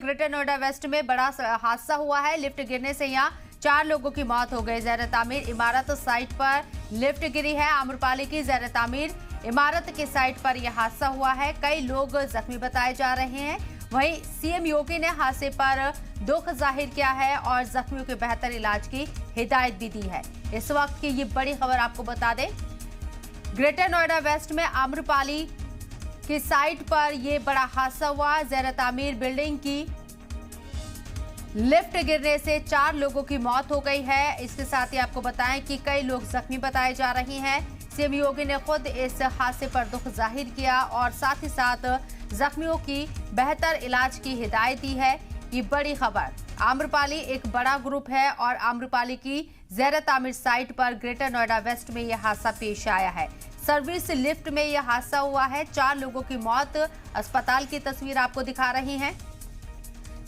Greater Noida waste में बड़ा हादसा हुआ है। लिफ्ट गिरने से यहां 4 लोगों की मौत हो गई। ज़ेर तामीर इमारत साइट पर लिफ्ट गिरी है। आम्रपाली की ज़ेर तामीर इमारत के साइट पर यह हादसा हुआ है। कई लोग जख्मी बताए जा रहे हैं। वहीं सीएम योगी ने हादसे पर दुख जाहिर किया है और जख्मियों के बेहतर इलाज की हिदायत भी दी है। इस वक्त की ये बड़ी खबर आपको बता दें, ग्रेटर नोएडा वेस्ट में आम्रपाली की साइट पर यह बड़ा हादसा हुआ। ज़ेर तामीर बिल्डिंग की लिफ्ट गिरने से 4 लोगों की मौत हो गई है। इसके साथ ही आपको बताएं कि कई लोग जख्मी बताए जा रहे हैं। सीएम योगी ने खुद इस हादसे पर दुख जाहिर किया और साथ ही साथ जख्मियों की बेहतर इलाज की हिदायत दी है। ये बड़ी खबर, आम्रपाली एक बड़ा ग्रुप है और आम्रपाली की ज़ेर तामीर साइट पर ग्रेटर नोएडा वेस्ट में यह हादसा पेश आया है। सर्विस लिफ्ट में यह हादसा हुआ है। 4 लोगों की मौत, अस्पताल की तस्वीर आपको दिखा रही हैं।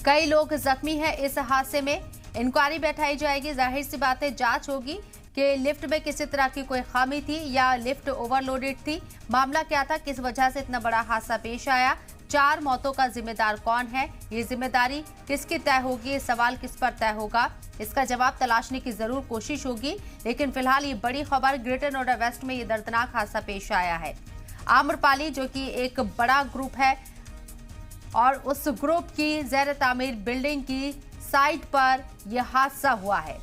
कई लोग जख्मी हैं। इस हादसे में इंक्वायरी बैठाई जाएगी। जाहिर सी बात है, जांच होगी कि लिफ्ट में किसी तरह की कोई खामी थी या लिफ्ट ओवरलोडेड थी। मामला क्या था, किस वजह से इतना बड़ा हादसा पेश आया, 4 मौतों का जिम्मेदार कौन है, ये जिम्मेदारी किसकी तय होगी, सवाल किस पर तय होगा, इसका जवाब तलाशने की जरूर कोशिश होगी। लेकिन फिलहाल ये बड़ी खबर, ग्रेटर नोएडा वेस्ट में ये दर्दनाक हादसा पेश आया है। आम्रपाली जो कि एक बड़ा ग्रुप है और उस ग्रुप की ज़ेर तामीर बिल्डिंग की साइट पर यह हादसा हुआ है,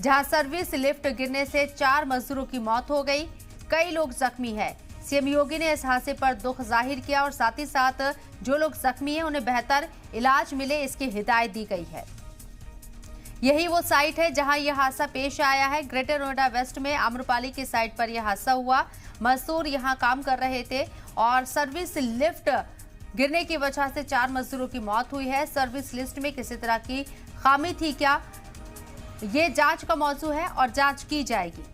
जहां सर्विस लिफ्ट गिरने से 4 मजदूरों की मौत हो गई। कई लोग जख्मी हैं। सीएम योगी ने इस हादसे पर दुख जाहिर किया और साथ ही साथ जो लोग जख्मी हैं उन्हें बेहतर इलाज मिले, इसकी हिदायत दी गई है। यही वो साइट है जहां यह हादसा पेश आया है। ग्रेटर नोएडा वेस्ट में आम्रपाली की साइट पर यह हादसा हुआ। मजदूर यहां काम कर रहे थे और सर्विस लिफ्ट गिरने की वजह से 4 मजदूरों की मौत हुई है। सर्विस लिस्ट में किसी तरह की खामी थी क्या, ये जांच का मौजू है और जांच की जाएगी।